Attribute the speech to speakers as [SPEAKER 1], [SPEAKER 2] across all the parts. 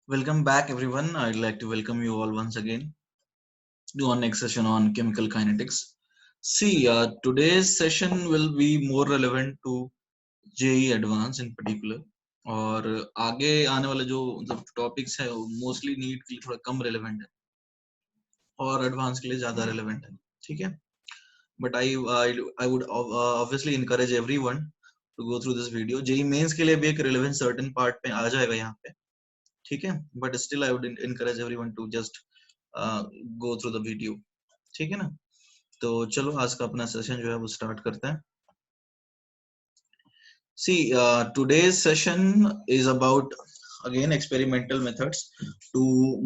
[SPEAKER 1] Welcome back, everyone. I'd like to welcome you all once again to our next session on chemical kinetics. See, today's session will be more relevant to JEE Advanced in particular. और आगे आने वाले जो topics है वो mostly NEET के लिए थोड़ा कम रेलेवेंट है और एडवांस के लिए ज्यादा रेलेवेंट है. ठीक है, but I would obviously encourage everyone to go through this video. JEE mains के लिए भी एक रेलेवेंट सर्टेन पार्ट पे आ जाएगा यहाँ पे. ठीक है, but still I would encourage everyone to just go through the video. ठीक है ना, तो चलो आज का अपना सेशन जो है वो स्टार्ट करते हैं. सी today's session is about again experimental methods to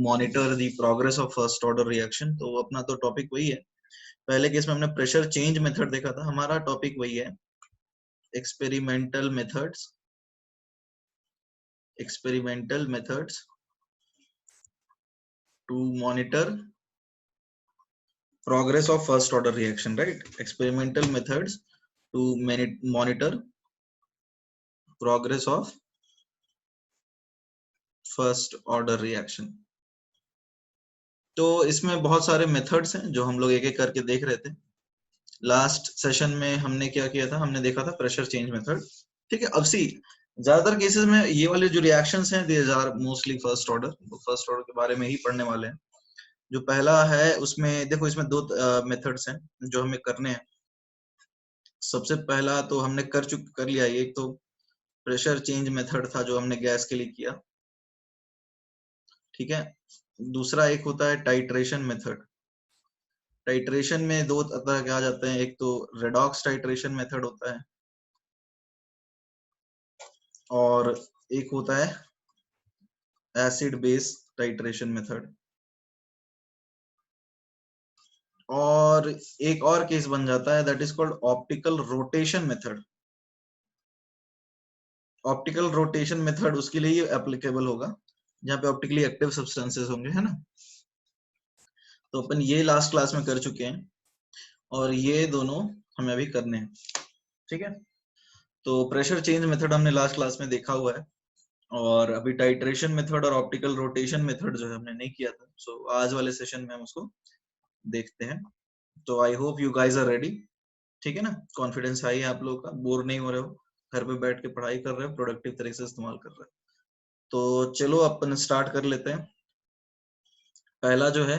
[SPEAKER 1] monitor the progress of first order reaction. तो अपना तो टॉपिक वही है. पहले केस में हमने प्रेशर चेंज मेथड देखा था. हमारा टॉपिक वही है, experimental methods to monitor progress of first order reaction, right? Experimental methods to monitor progress of first order reaction. तो इसमें बहुत सारे मेथड्स हैं जो हम लोग एक एक करके देख रहे थे. लास्ट सेशन में हमने क्या किया था, हमने देखा था प्रेशर चेंज मेथड. ठीक है, अब सी ज्यादातर केसेस में ये वाले जो रिएक्शंस हैं these are mostly first order. First order के बारे में ही पढ़ने वाले हैं. जो पहला है उसमें देखो, इसमें दो मेथड्स हैं जो हमें करने हैं. सबसे पहला तो हमने कर लिया. एक तो प्रेशर चेंज मेथड था जो हमने गैस के लिए किया. ठीक है, दूसरा एक होता है टाइट्रेशन मेथड. टाइट्रेशन में दो तरह के आ जाते हैं. एक तो रेडॉक्स टाइट्रेशन मेथड होता है और एक होता है एसिड बेस टाइट्रेशन मेथड. और एक और केस बन जाता है that is called optical rotation method. Optical rotation method उसके लिए एप्लीकेबल होगा जहां पे ऑप्टिकली एक्टिव सब्सटेंसेस होंगे, है ना. तो अपन ये लास्ट क्लास में कर चुके हैं और ये दोनों हमें अभी करने हैं. ठीक है, तो प्रेशर चेंज मेथड हमने लास्ट क्लास में देखा हुआ है और अभी टाइट्रेशन मेथड और ऑप्टिकल रोटेशन मेथड जो है हमने नहीं किया था. सो आज वाले सेशन में हम उसको देखते हैं. तो I hope you guys are ready. ठीक है ना, कॉन्फिडेंस हाई है आप लोगों का, बोर नहीं हो रहे हो, घर पे बैठ के पढ़ाई कर रहे हो, प्रोडक्टिव तरीके से इस्तेमाल कर रहे हो. तो चलो अपन स्टार्ट कर लेते हैं. पहला जो है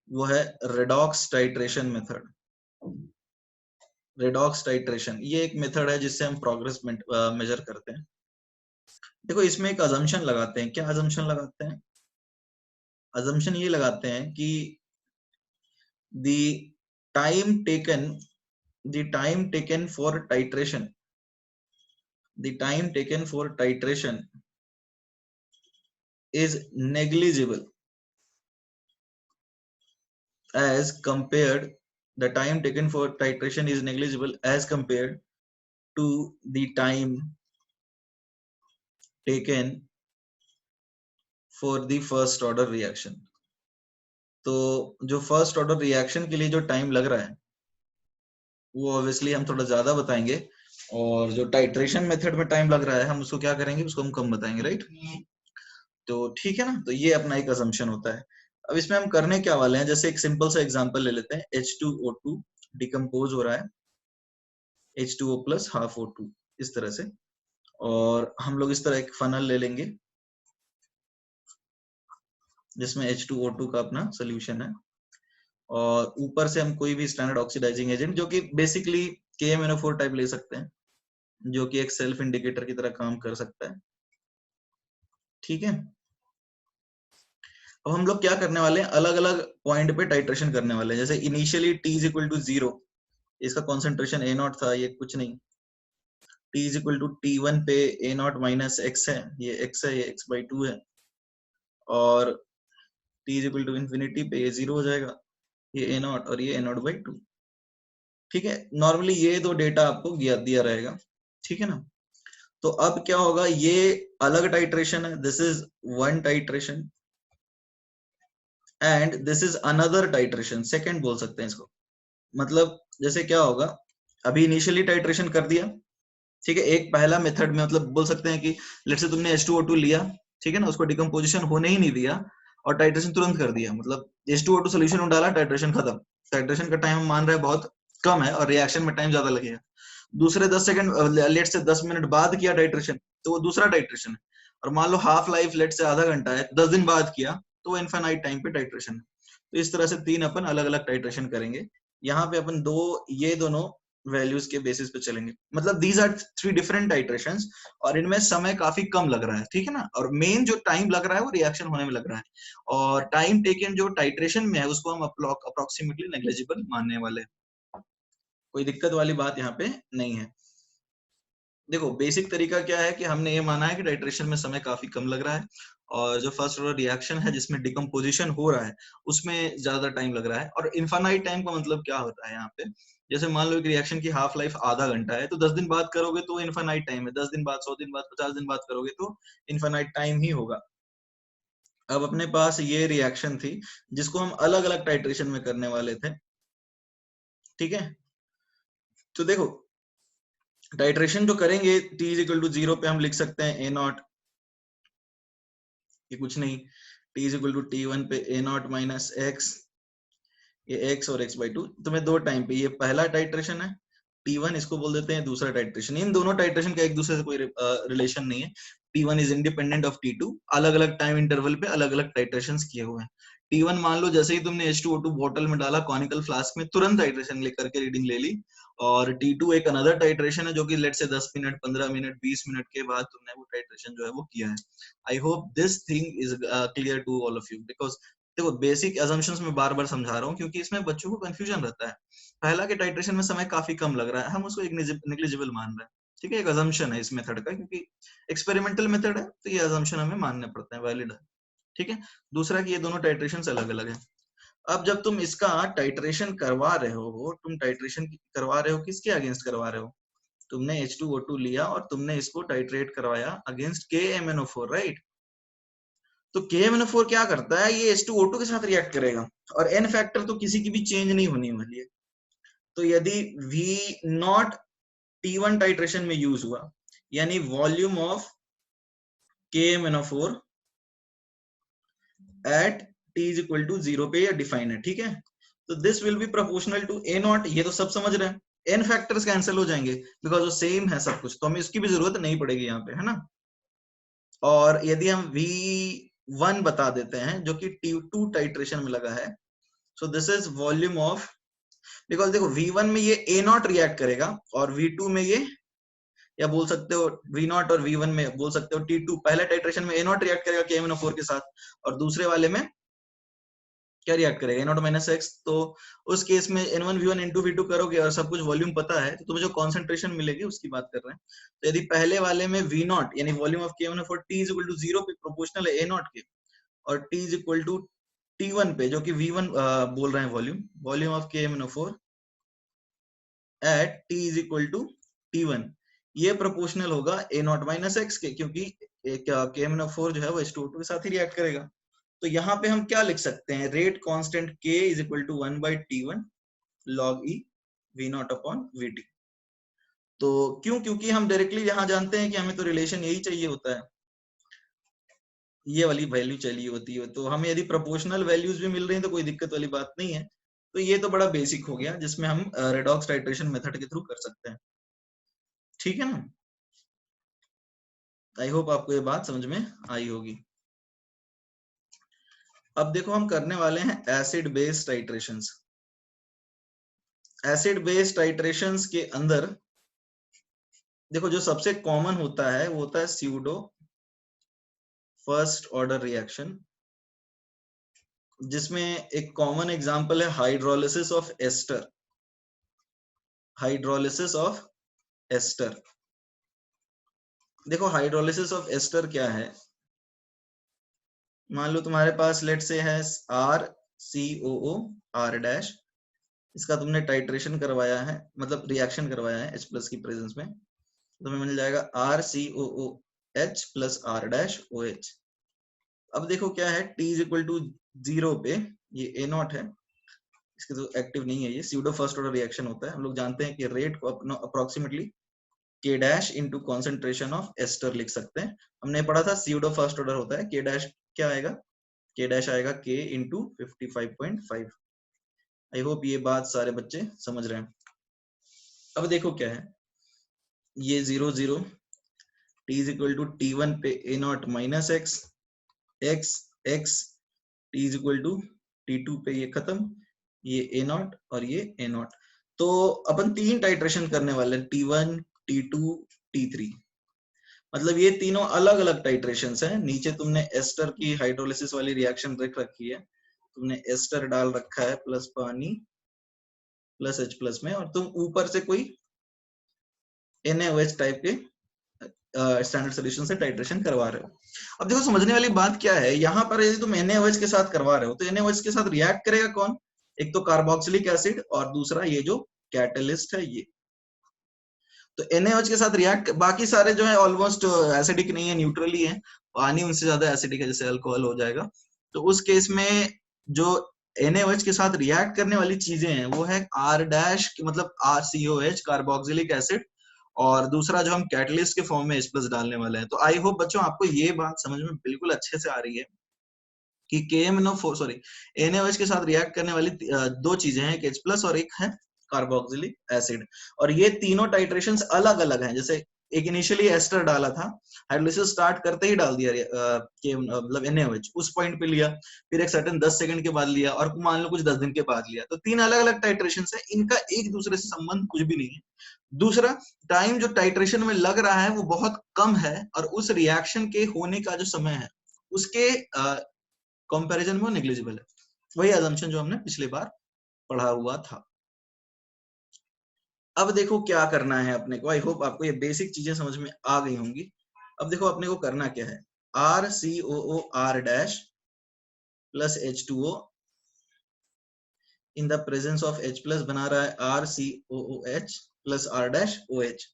[SPEAKER 1] वो है redox titration method. Redox titration ये एक मेथड है जिससे हम प्रोग्रेस मेजर करते हैं. देखो, इसमें एक अजम्पशन लगाते हैं. क्या अजम्पशन लगाते हैं? अजम्पशन ये लगाते हैं कि the time taken for titration is negligible as compared the time taken for titration is negligible as compared to the time taken for the first order reaction. तो जो फर्स्ट ऑर्डर रिएक्शन के लिए जो time लग रहा है वो obviously हम थोड़ा ज्यादा बताएंगे और जो टाइट्रेशन मेथड में टाइम लग रहा है हम उसको क्या करेंगे, उसको हम कम बताएंगे, राइट. तो ठीक है ना, तो ये अपना एक असम्पशन होता है. अब इसमें हम करने क्या वाले हैं, जैसे एक सिंपल सा एग्जांपल ले लेते हैं. H2O2 डिकम्पोज हो रहा है H2O प्लस हाफ O2 इस तरह से, और हम लोग इस तरह एक फनल ले लेंगे जिसमें H2O2 का अपना सोल्यूशन है और ऊपर से हम कोई भी स्टैंडर्ड ऑक्सीडाइजिंग एजेंट जो कि बेसिकली KMnO4 टाइप ले सकते हैं, जो कि एक सेल्फ इंडिकेटर की तरह काम कर सकता है. ठीक है, अब हम लोग क्या करने वाले हैं, अलग अलग पॉइंट पे टाइट्रेशन करने वाले हैं. जैसे initially T is equal to 0, इसका कॉन्सेंट्रेशन A0 था, ये कुछ नहीं. T is equal to T1 पे A0 माइनस x है, ये x है, ये x/2 है. और T is equal to infinity पे ये 0 हो जाएगा, ये A0 और ये A0/2. ठीक है, नॉर्मली ये दो डेटा आपको दिया रहेगा. ठीक है ना, तो अब क्या होगा, ये अलग टाइट्रेशन है, this is one titration and this is another titration, second बोल सकते हैं इसको. मतलब जैसे क्या होगा, अभी इनिशियली टाइट्रेशन कर दिया. ठीक है, एक पहला मेथड में मतलब बोल सकते हैं कि लेट्स से तुमने H2O2 लिया. ठीक है ना, उसको डिकम्पोजिशन होने ही नहीं दिया और टाइट्रेशन तुरंत कर दिया, मतलब H2O2 सोल्यूशन में डाला, टाइट्रेशन खत्म। टाइट्रेशन का टाइम हम मान रहे हैं बहुत कम है और रिएक्शन में टाइम ज्यादा लगेगा। दूसरे 10 सेकंड लेट से 10 मिनट बाद किया टाइट्रेशन तो वो दूसरा टाइट्रेशन है। और मान लो हाफ लाइफ लेट से आधा घंटा है, 10 दिन बाद किया तो वो इनफाइनाइट टाइम पे टाइट्रेशन है। तो इस तरह से 3 अपन अलग अलग टाइट्रेशन करेंगे। यहाँ पे अपन ये दोनों वैल्यूज के बेसिस पे चलेंगे, मतलब दीज आर 3 डिफरेंट टाइट्रेशंस और इनमें समय काफी कम लग रहा है, ठीक है ना। और मेन जो टाइम लग रहा है वो रिएक्शन होने में लग रहा है, और टाइम टेकन जो टाइट्रेशन में है उसको हम अप्रोक्सीमेटली नेग्लिजिबल मानने वाले हैं। कोई दिक्कत वाली बात यहाँ पे नहीं है। देखो बेसिक तरीका क्या है कि हमने ये माना है कि टाइट्रेशन में समय काफी कम लग रहा है, और जो फर्स्ट ऑर्डर रिएक्शन है जिसमें डिकम्पोजिशन हो रहा है उसमें ज्यादा टाइम लग रहा है। और इनफाइनाइट टाइम का मतलब क्या होता है यहाँ पे, जैसे मान लो एक रिएक्शन की हाफ लाइफ आधा घंटा है, तो 10 दिन बाद करोगे तो इनफाइनाइट टाइम है, 10 दिन बाद, 100 दिन बाद, 50 दिन बाद करोगे तो इनफाइनाइट टाइम ही होगा। अब अपने पास ये रिएक्शन थी जिसको हम अलग अलग टाइट्रेशन में करने वाले थे, ठीक है। तो देखो टाइट्रेशन जो करेंगे t इज इक्वल टू 0 पे हम लिख सकते हैं a नॉट, ये कुछ नहीं, t is equal to t1 पे a नॉट माइनस एक्स, ये x और x/2। तुम्हें दो टाइम पे, ये पहला टाइट्रेशन है t1, इसको बोल देते हैं दूसरा टाइट्रेशन। इन दोनों टाइट्रेशन का एक दूसरे से कोई रिलेशन नहीं है। t1 is independent of t2, अलग अलग टाइम इंटरवल पे अलग अलग टाइट्रेशंस किए हुए हैं। t1 मान लो जैसे ही तुमने H2O2 बोतल में डाला कॉनिकल फ्लास्क में, तुरंत टाइट्रेशन लेकर के रीडिंग ले ली। और T2 एक अनदर टाइट्रेशन है जो कि लेट से 10 मिनट, 15 मिनट, 20 मिनट के बाद तुमने वो टाइट्रेशन जो है वो किया है। I hope this thing is clear to all of you, because देखो बेसिक असम्पशंस में बार बार समझा रहा हूँ क्योंकि इसमें बच्चों को कंफ्यूजन रहता है। पहला के टाइट्रेशन में समय काफी कम लग रहा है, हम उसको एक नेग्लिजिबल मान रहे हैं, ठीक है। एक असम्पशन है इस मेथड का, क्योंकि एक्सपेरिमेंटल मेथड है तो ये असम्पशन हमें मानने पड़ते हैं, वैलिड है, ठीक है। दूसरा कि ये दोनों टाइट्रेशन अलग अलग है। अब जब तुम इसका टाइट्रेशन करवा रहे हो, तुम टाइट्रेशन करवा रहे हो किसके अगेंस्ट करवा रहे हो, तुमने H2O2 लिया और तुमने इसको टाइट्रेट करवाया अगेंस्ट KMnO4, राइट। तो KMnO4 क्या करता है, ये H2O2 के साथ रिएक्ट करेगा, और N फैक्टर तो किसी की भी चेंज नहीं होने वाली है। तो यदि V नॉट T1 टाइट्रेशन में यूज हुआ, यानी volume of KMnO4 at t is equal to 0 पे, या डिफाइन है, ठीक है। तो this will be proportional to A naught, ये तो सब समझ रहे हैं। N फैक्टर्स कैंसिल हो जाएंगे बिकॉज वो सेम है सब कुछ, तो हमें इसकी भी जरूरत नहीं पड़ेगी यहाँ पे, है ना। और यदि हम V1 बता देते हैं जो कि T2 टाइट्रेशन में लगा है, so this is volume of, because देखो V1 में ये A नॉट रिएक्ट करेगा और V2 में ये, या बोल सकते हो V नॉट और V1 में बोल सकते हो T2, पहले टाइट्रेशन में A नॉट रिएक्ट करेगा KMnO4 के साथ, और दूसरे वाले में क्या रिएक्ट करेगा, A नॉट माइनस एक्स। तो उस केस में N1 V1 N2 V2 करोगे और सब कुछ वॉल्यूम पता है तो तुम्हें जो कॉन्सेंट्रेशन मिलेगी उसकी बात कर रहे हैं। तो यदि पहले वाले में V नॉट यानी volume of KMnO4 T is equal to 0 पे प्रोपोर्शनल है A नॉट के, और T is equal to T1 पे जो कि V1 बोल रहे हैं volume of KMnO4 at T is equal to T1, ये प्रोपोर्शनल होगा A नॉट माइनस एक्स के, क्योंकि KMnO4 जो है वो H2O2 के साथ ही रिएक्ट करेगा। तो यहाँ पे हम क्या लिख सकते हैं, rate constant K is equal to 1/T1 log E V naught upon VT। तो क्यों, क्योंकि हम डायरेक्टली यहाँ जानते हैं कि हमें तो रिलेशन यही चाहिए होता है, ये वाली वैल्यू चाहिए होती है। तो हमें यदि प्रोपोर्शनल वैल्यूज भी मिल रही हैं तो कोई दिक्कत वाली बात नहीं है। तो ये तो बड़ा बेसिक हो गया जिसमें हम रेडॉक्स टाइट्रेशन मेथड के थ्रू कर सकते हैं, ठीक है ना। आई होप आपको ये बात समझ में आई होगी। अब देखो हम करने वाले हैं acid base titrations. Acid base titrations के अंदर देखो जो सबसे कॉमन होता है वो होता है स्यूडो फर्स्ट ऑर्डर रिएक्शन, जिसमें एक कॉमन एग्जांपल है hydrolysis of ester. Hydrolysis of ester, देखो हाइड्रोलिसिस ऑफ एस्टर क्या है, मान लो तुम्हारे पास लेट से है RCOO R डैश, इसका तुमने टाइट्रेशन करवाया है, मतलब रिएक्शन करवाया है H+ की प्रेजेंस में, तुम्हें मिल जाएगा RCOOH plus R dash OH। अब देखो क्या है, T इज इक्वल टू 0 पे ये A नॉट है, इसके तो एक्टिव नहीं है, ये स्यूडो फर्स्ट ऑर्डर रिएक्शन होता है। हम लोग जानते हैं कि रेट को approximately K dash into concentration of ester लिख सकते हैं। हमने पढ़ा था सीयूडो फर्स्ट ऑर्डर होता है, K डैश क्या आएगा, K डैश आएगा K इंटू 55.5। आई होप ये बात सारे बच्चे समझ रहे हैं। अब देखो क्या है, ये 0 0 t is equal to T1 पे A not minus x x x, t is equal to T2 पे ये खत्म, ये A नॉट और ये A नॉट। तो अपन 3 टाइट्रेशन करने वाले हैं, T1 T2 T3। मतलब ये तीनों अलग अलग टाइट्रेशंस हैं। नीचे तुमने एस्टर की हाइड्रोलिसिस वाली रिएक्शन रख रखी है, तुमने एस्टर डाल रखा है प्लस पानी प्लस H प्लस में, और तुम ऊपर से कोई NaOH टाइप के स्टैंडर्ड सॉल्यूशन से टाइट्रेशन करवा रहे हो। अब देखो समझने वाली बात क्या है, यहाँ पर यदि तुम NaOH के साथ करवा रहे हो तो NaOH के साथ रिएक्ट करेगा कौन, एक तो कार्बोक्सिलिक एसिड और दूसरा ये जो कैटलिस्ट है ये। तो NaOH के साथ रिएक्ट, बाकी सारे जो है ऑलमोस्ट एसिडिक नहीं है, न्यूट्रल ही है, पानी उनसे ज्यादा एसिडिक है, जैसे अल्कोहल हो जाएगा। तो उस केस में जो NaOH के साथ रिएक्ट करने वाली चीजें हैं वो है R डैश, मतलब RCOH कार्बोक्सिलिक एसिड, और दूसरा जो हम कैटलिस्ट के फॉर्म में H प्लस डालने वाले हैं। तो आई होप बच्चों आपको ये बात समझ में बिल्कुल अच्छे से आ रही है कि NaOH के साथ रिएक्ट करने वाली दो चीजें हैं, एक H प्लस और एक है कार्बोक्सिलिक एसिड, और ये तीनों टाइट्रेशंस अलग अलग हैं। जैसे एक इनिशियली एस्टर डाला था, हाइड्रोलिसिस स्टार्ट करते ही डाल दिया मतलब NaOH, उस पॉइंट पे लिया, फिर एक सर्टेन 10 सेकंड के बाद लिया, और मान लो कुछ 10 दिन के बाद लिया। तो 3 अलग अलग टाइट्रेशंस है, इनका एक दूसरे से संबंध कुछ भी नहीं है। दूसरा, टाइम जो टाइट्रेशन में लग रहा है वो बहुत कम है, और उस रिएक्शन के होने का जो समय है उसके कंपैरिजन में वो नेग्लिजिबल है। वही असम्पशन जो हमने पिछली बार पढ़ा हुआ था। अब देखो क्या करना है अपने को, आई होप आपको ये बेसिक चीजें समझ में आ गई होंगी। अब देखो अपने को करना क्या है, RCOOR dash plus H2O in the presence of H plus बना रहा है RCOOH plus R dash OH।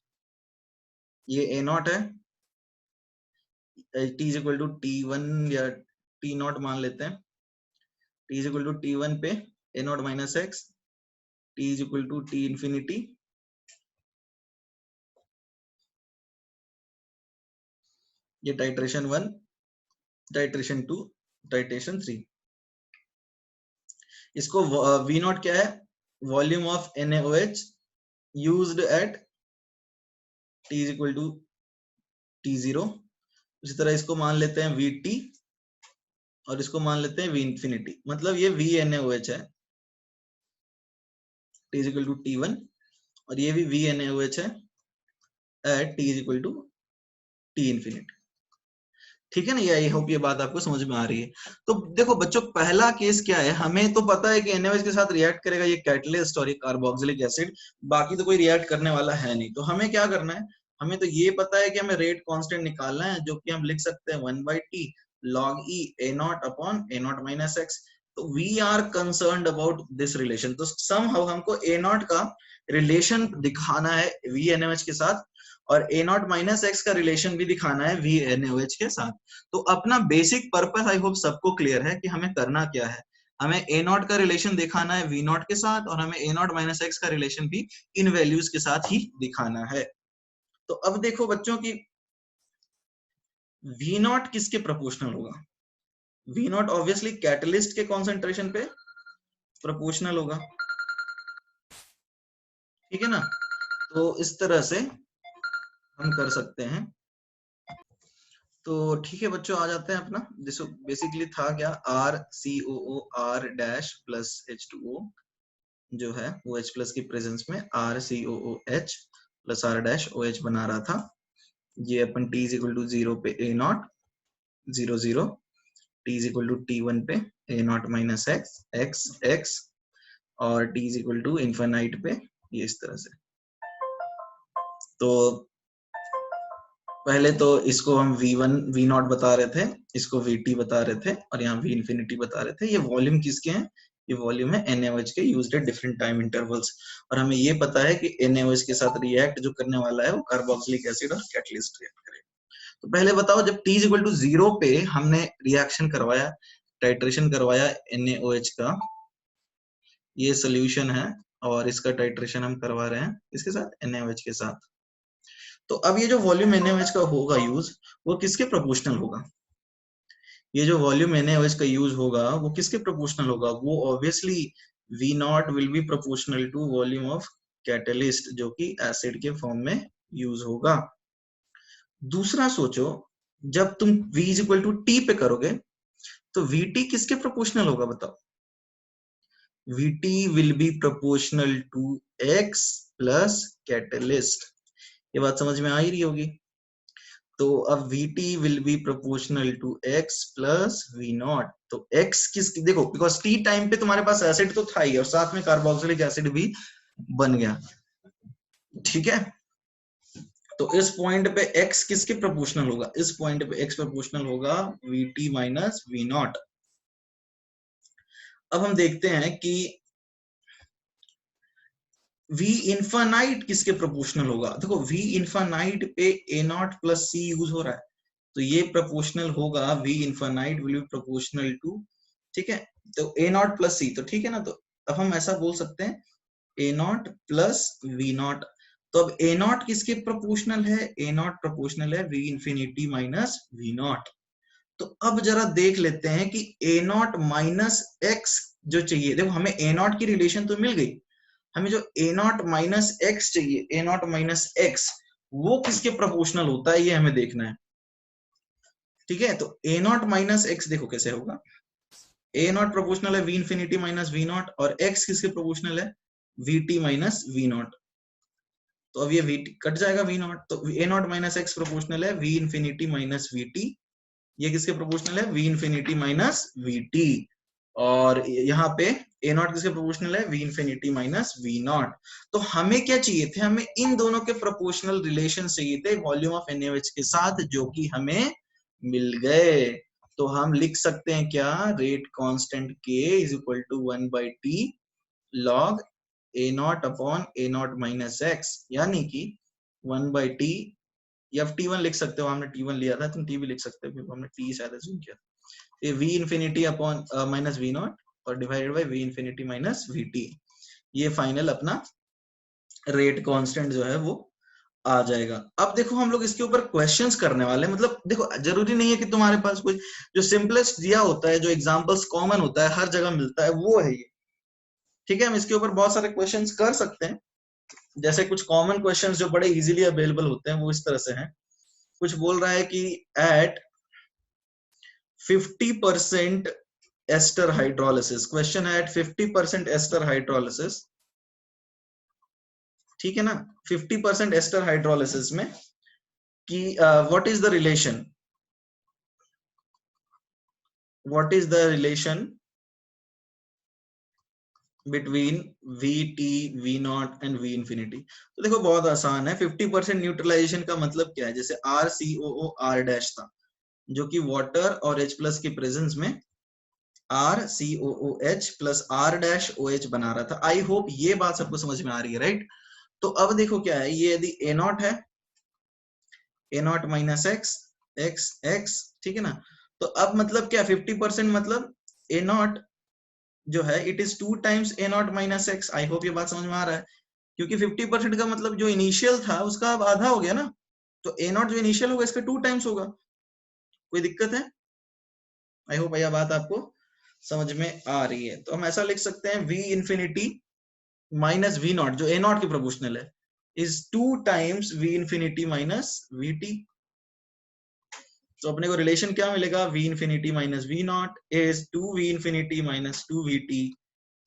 [SPEAKER 1] ये A नॉट है, T is equal to T1 या T नॉट मान लेते हैं, T is equal to T1 पे A not minus x, T is equal to T infinity, ये टाइट्रेशन 1, टाइट्रेशन 2, टाइट्रेशन 3। इसको V naught क्या है, volume of NaOH used at T is equal to T0। उसी तरह इसको मान लेते हैं VT, और इसको मान लेते हैं V इंफिनिटी, मतलब ये VNaOH है, T is equal to T1, और ये भी VNaOH है at T is equal to T infinity. ठीक है ना, ये आई होप ये बात आपको समझ में आ रही है। तो देखो बच्चों, पहला केस क्या है, हमें तो पता है कि NaOH के साथ रिएक्ट करेगा ये कैटलिस्ट और ये कार्बोक्सिलिक एसिड, बाकी तो कोई रिएक्ट करने वाला है नहीं। तो हमें क्या करना है, हमें तो ये पता है कि हमें रेट कांस्टेंट निकालना है, जो कि हम लिख सकते हैं 1/T log E A naught upon A not minus x. तो we are concerned about this relation, तो समहाउ हमको A नॉट का रिलेशन दिखाना है VNaOH के साथ, और A नॉट माइनस एक्स का रिलेशन भी दिखाना है VNaOH के साथ। तो अपना बेसिक पर्पस आई होप सबको क्लियर है कि हमें करना क्या है, हमें A नॉट का रिलेशन दिखाना है V नॉट के साथ, और हमें A नॉट माइनस एक्स का रिलेशन भी इन वैल्यूज के साथ ही दिखाना है। तो अब देखो बच्चों की V नॉट किसके प्रोपोर्शनल होगा, V नॉट ऑब्वियसली कैटलिस्ट के कॉन्सेंट्रेशन पे प्रोपोर्शनल होगा, ठीक है ना। तो इस तरह से हम कर सकते हैं। तो ठीक है बच्चों, आ जाते हैं अपना, जैसे बेसिकली था क्या, RCOOR डैश प्लस H2O जो है वो H प्लस की प्रेजेंस में RCOOH plus R dash OH बना रहा था। ये अपन T इज इक्वल टू 0 पे A naught 0 0, T is equal to T1 पे A not minus x x x, और T is equal to infinite पे ये इस तरह से। तो पहले तो इसको हम V1 V नॉट बता रहे थे, इसको VT बता रहे थे, और यहाँ V इंफिनिटी बता रहे थे। ये वॉल्यूम किसके हैं, ये वॉल्यूम है NaOH के used at different time intervals, और हमें ये पता है कि NaOH के साथ रिएक्ट जो करने वाला है वो कार्बोक्सिलिक एसिड और कैटलिस्ट रिएक्ट करेगा। तो पहले बताओ, जब T इज इक्वल टू 0 पे हमने रिएक्शन करवाया, टाइट्रेशन करवाया NaOH का, ये सोल्यूशन है, और इसका टाइट्रेशन हम करवा रहे हैं इसके साथ NaOH के साथ। तो अब ये जो वॉल्यूम एन एच का होगा यूज, वो किसके प्रोपोर्शनल होगा? ये जो वॉल्यूम एन एच का यूज होगा वो किसके प्रोपोर्शनल होगा? वो obviously V naught will be proportional to volume of catalyst, जो कि एसिड के फॉर्म में यूज होगा। दूसरा सोचो, जब तुम V is equal to T पे करोगे तो VT किसके प्रोपोर्शनल होगा बताओ? VT will be proportional to X plus catalyst. ये बात समझ में आ ही रही होगी। तो अब VT will be proportional to X plus V naught. तो X किस, देखो बिकॉज T टाइम पे तुम्हारे पास एसिड तो था ही और साथ में कार्बोक्सिलिक एसिड भी बन गया, ठीक है। तो इस पॉइंट पे x किसके प्रोपोर्शनल होगा? इस पॉइंट पे x प्रोपोर्शनल होगा Vt माइनस V नॉट। अब हम देखते हैं कि V इन्फानाइट किसके प्रोपोर्शनल होगा? देखो V इन्फानाइट पे A not plus C use हो रहा है, तो ये प्रोपोर्शनल होगा, V infinite will be proportional to, ठीक है, तो A नॉट प्लस C, तो ठीक है ना। तो अब हम ऐसा बोल सकते हैं A not plus V naught. तो अब A नॉट किसके प्रोपोर्शनल है? A नॉट प्रोपोर्शनल है V infinity minus V naught. तो अब जरा देख लेते हैं कि A नॉट माइनस एक्स जो चाहिए, देखो हमें A नॉट की रिलेशन तो मिल गई, हमें जो A नॉट माइनस एक्स चाहिए, A नॉट माइनस एक्स, वो किसके प्रोपोर्शनल होता है, ये हमें देखना है, ठीक है। तो A नॉट माइनस एक्स देखो कैसे होगा, A नॉट प्रोपोर्शनल है V infinity minus V naught, और x किसके प्रोपोर्शनल है? VT minus V naught. तो अब ये VT कट जाएगा V नॉट, तो A not minus x proportional है V इंफिनिटी माइनस VT, ये किसके प्रोपोर्शनल है? V infinity minus VT। और यहाँ पे A नॉट किसके प्रोपोर्शनल है? V infinity minus V naught. तो हमें क्या चाहिए थे? हमें इन दोनों के प्रोपोर्शनल रिलेशन चाहिए थे वॉल्यूम ऑफ NaOH के साथ, जो कि हमें मिल गए। तो हम लिख सकते हैं क्या? Rate constant K is equal to 1/T log A naught upon A not minus x, यानी कि 1/T, या T1 लिख सकते हो, हमने T1 लिया था, तुम T भी लिख सकते हो क्योंकि हमने T शायद अज्यूम किया था। ये V infinity upon minus V naught और divided by V infinity minus VT, ये फाइनल अपना रेट कांस्टेंट जो है वो आ जाएगा। अब देखो हम लोग इसके ऊपर क्वेश्चंस करने वाले हैं, मतलब देखो जरूरी नहीं है कि तुम्हारे पास कोई जो सिंपलेस्ट दिया होता है, जो एग्जांपल्स कॉमन होता है, हर जगह मिलता है, वो है ये, ठीक है। हम इसके ऊपर बहुत सारे क्वेश्चंस कर सकते हैं, जैसे कुछ कॉमन क्वेश्चंस जो बड़े इजीली अवेलेबल होते हैं वो इस तरह से हैं। कुछ बोल रहा है कि एट 50% एस्टर हाइड्रोलिसिस, क्वेश्चन है एट 50% एस्टर हाइड्रोलिसिस, ठीक है ना। 50% एस्टर हाइड्रोलिसिस में कि what is the relation, what is the relation between VT, V not and V infinity. तो देखो बहुत आसान है, 50% न्यूट्रलाइजेशन का मतलब क्या है? जैसे RCOO R डैश था, जो कि वाटर और H प्लस की प्रेजेंस में RCOOH plus R dash OH बना रहा था। आई होप ये बात सबको समझ में आ रही है, राइट। तो अब देखो क्या है, ये यदि A नॉट है, A not minus x, x x, ठीक है ना। तो अब मतलब क्या, 50% मतलब A नॉट जो है it is 2 times A not minus x. I hope ये बात समझ में आ रहा है, क्योंकि 50% का मतलब जो इनिशियल था उसका अब आधा हो गया ना, तो A नॉट जो इनिशियल होगा इसका 2 टाइम्स होगा। कोई दिक्कत है? आई होप यह बात आपको समझ में आ रही है। तो हम ऐसा लिख सकते हैं V infinity minus V naught, जो A नॉट की प्रोपोर्शनल है, is 2 times V infinity minus VT। तो अपने को रिलेशन क्या मिलेगा? V infinity minus V naught is 2V infinity minus 2VT।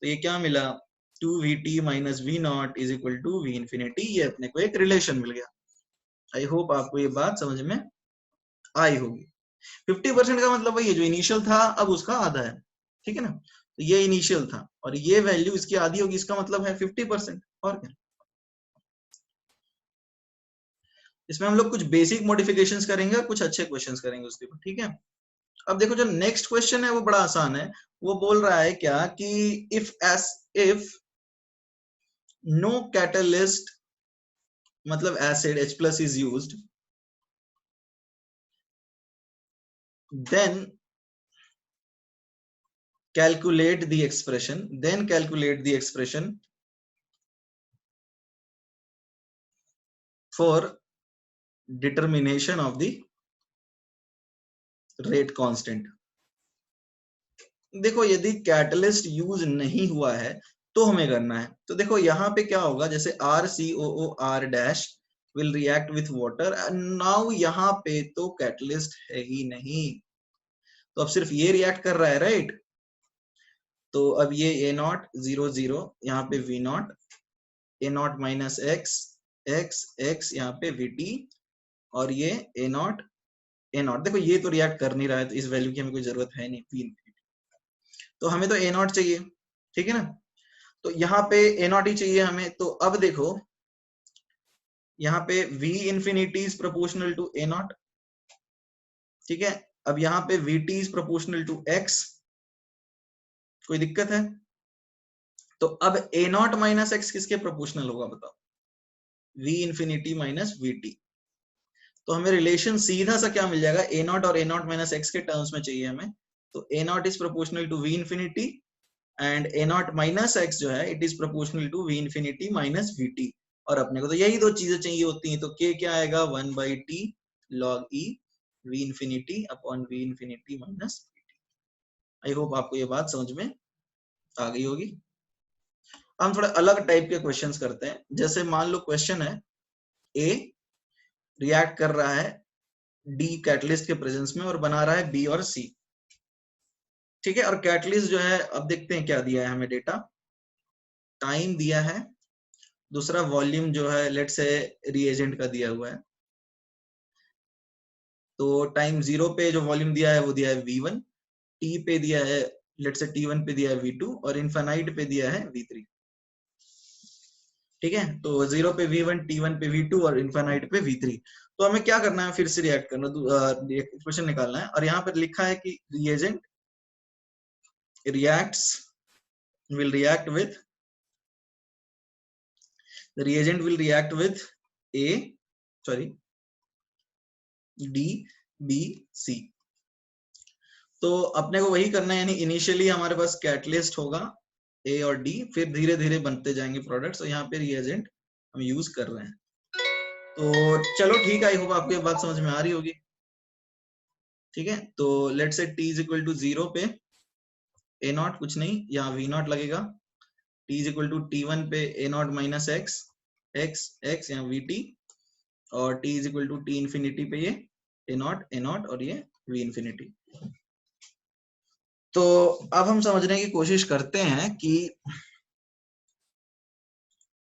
[SPEAKER 1] तो ये क्या मिला? 2VT minus V naught is equal to V infinity. ये अपने को एक रिलेशन मिल गया। आई होप आपको ये बात समझ में आई होगी। 50% का मतलब वही है, जो इनिशियल था अब उसका आधा है, ठीक है ना। तो ये इनिशियल था और ये वैल्यू इसकी आधी होगी, इसका मतलब है 50%, और क्या। इसमें हम लोग कुछ बेसिक मॉडिफिकेशंस करेंगे, कुछ अच्छे क्वेश्चंस करेंगे उसके ऊपर, ठीक है। अब देखो जो नेक्स्ट क्वेश्चन है वो बड़ा आसान है। वो बोल रहा है क्या कि इफ नो कैटलिस्ट मतलब acid H plus is used, then calculate the expression for determination of the rate constant. देखो यदि कैटलिस्ट यूज नहीं हुआ है तो हमें करना है। तो देखो यहाँ पे क्या होगा, जैसे RCOO R' will react with water, now यहाँ पे तो कैटलिस्ट है ही नहीं, तो अब सिर्फ ये रिएक्ट कर रहा है, राइट। तो अब ये A0 0 0, यहाँ पे V0, A0 minus x x x, यहाँ पे VT, और ये A0 A0। देखो ये तो रिएक्ट कर नहीं रहा है, तो इस वैल्यू की हमें कोई जरूरत है नहीं, V इंफिनिटी, तो हमें तो A0 चाहिए, ठीक है ना। तो यहाँ पे A0 ही चाहिए हमें। तो अब देखो यहाँ पे V infinity is proportional to A0, ठीक है। अब यहाँ पे VT is proportional to X, कोई दिक्कत है? तो अब A0 माइनस एक्स किसके प्रोपोर्शनल होगा बताओ? V infinity minus VT। तो हमें रिलेशन सीधा सा क्या मिल जाएगा, A0 और A0 माइनस एक्स के टर्म्स में चाहिए हमें। तो A0 is proportional to V infinity and A0 minus x जो है it is proportional to V infinity minus VT। और अपने को तो यही दो चीजें चाहिए होती हैं, तो K क्या आएगा, 1/T log E V infinity upon V infinity minus VT। I hope आपको ये बात समझ में आ गई होगी। हम थोड़ा अलग टाइप के क्वेश्चंस करते हैं। जैसे मान लो क्वेश्चन है, A रिएक्ट कर रहा है D कैटलिस्ट के प्रेजेंस में और बना रहा है B और C, ठीक है। और कैटलिस्ट जो है, अब देखते हैं क्या दिया है हमें डेटा, टाइम दिया है, दूसरा वॉल्यूम जो है लेट से रिएजेंट का दिया हुआ है। तो टाइम 0 पे जो वॉल्यूम दिया है वो दिया है V1, T पे दिया है लेट से T1 पे दिया है V2 और इनफाइनाइट पे दिया है V3, ठीक है। तो 0 पे V1, T1 पे V2 और इनफाइनाइट पे V3। तो हमें क्या करना है, फिर से रिएक्ट करना, एक्सप्रेशन निकालना है। और यहाँ पर लिखा है कि reagent reacts will react with, the reagent will react with D B C। तो अपने को वही करना है, यानी इनिशियली हमारे पास कैटलिस्ट होगा A और D, फिर धीरे धीरे बनते जाएंगे प्रोडक्ट्स, और यहाँ पे रिएजेंट हम यूज कर रहे हैं। तो चलो ठीक है, आई होप आपको ये बात समझ में आ रही होगी, ठीक है। तो लेट से T इज इक्वल टू 0 पे A0 कुछ नहीं, यहाँ V0 लगेगा। T is equal to T1 पे A0 minus x x x, यहाँ VT, और T is equal to T infinity पे ये A0 और ये V इंफिनिटी। तो अब हम समझने की कोशिश करते हैं कि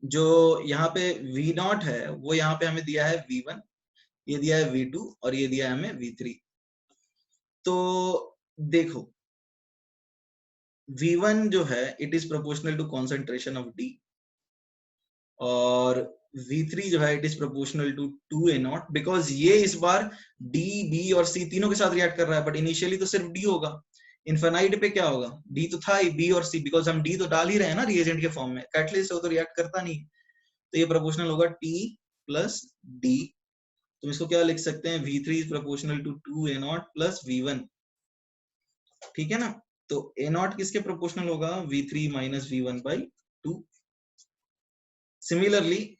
[SPEAKER 1] जो यहाँ पे V0 है वो यहाँ पे हमें दिया है V1, ये दिया है V2 और ये दिया है हमें V3। तो देखो V1 जो है it is proportional to concentration of D, और V3 जो है it is proportional to 2A0, because ये इस बार D B और C तीनों के साथ रिएक्ट कर रहा है, बट इनिशियली तो सिर्फ D होगा। इनफाइनाइट पे क्या होगा, D तो था ही, B और C, बिकॉज हम D तो डाल ही रहे हैं ना रिएजेंट के फॉर्म में, कैटलिस्ट हो तो रिएक्ट करता नहीं। तो ये प्रोपोर्शनल होगा T प्लस D। तुम इसको क्या लिख सकते हैं, V3 is proportional to 2A0 plus V1, ठीक है ना। तो A0 किसके प्रोपोर्शनल होगा, V3 माइनस V1/2। सिमिलरली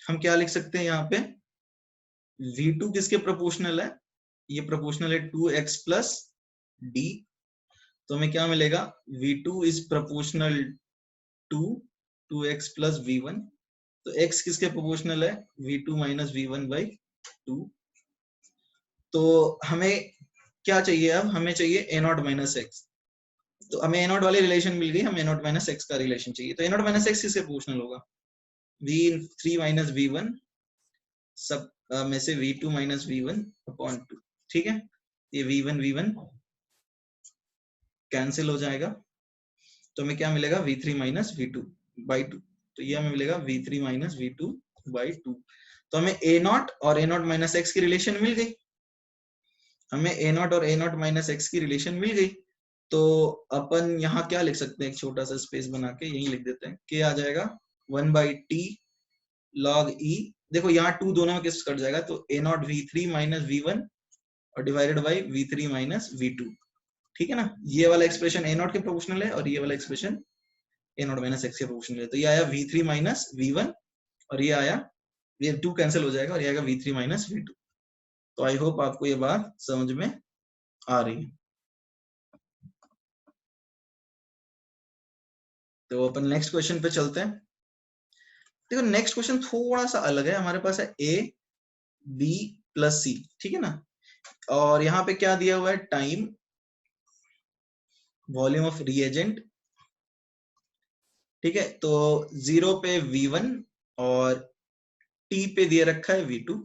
[SPEAKER 1] हम क्या लिख सकते हैं यहाँ पे, V2 किसके प्रोपोर्शनल है, ये प्रोपोर्शनल है 2x प्लस D। तो हमें क्या मिलेगा, V2 is proportional to 2x plus V1। तो x किसके प्रोपोर्शनल है, V2 माइनस V1/2। तो हमें क्या चाहिए, अब हमें चाहिए A0 माइनस एक्स। तो हमें A0 वाली रिलेशन मिल गई, हमें A0 माइनस एक्स का रिलेशन चाहिए। तो A0 माइनस एक्स किसके प्रोपोर्शनल होगा, V3 माइनस V1 सब में से V2 माइनस V1 अपॉन 2, ठीक है। ये V1 कैंसिल हो जाएगा, तो हमें क्या मिलेगा, V3 माइनस V2/2। तो ये हमें मिलेगा V3 माइनस V2/2। तो हमें A0 और A0 माइनस एक्स की रिलेशन मिल गई, हमें A0 और A0 माइनस एक्स की रिलेशन मिल गई। तो अपन यहाँ क्या लिख सकते हैं, एक छोटा सा स्पेस बना के यही लिख देते हैं, K आ जाएगा 1/T log E। देखो यहाँ 2 दोनों में किस कट जाएगा, तो A0 V3 माइनस V1 और divided by V3 minus V2, ठीक है ना। ये वाला एक्सप्रेशन A0 के प्रोपोर्शनल है और ये वाला एक्सप्रेशन A0 माइनस एक्स के प्रोपोर्शनल है। तो ये आया V3 माइनस V1 और ये आया ये 2 कैंसिल हो जाएगा और ये आएगा v3 माइनस v2। तो आई होप आपको ये बात समझ में आ रही है। तो अपन नेक्स्ट क्वेश्चन पे चलते हैं। देखो नेक्स्ट क्वेश्चन थोड़ा सा अलग है, हमारे पास है a b प्लस c, ठीक है ना, और यहाँ पे क्या दिया हुआ है, टाइम, वॉल्यूम ऑफ रिएजेंट, ठीक है। तो 0 पे v1 और t पे दिया रखा है v2,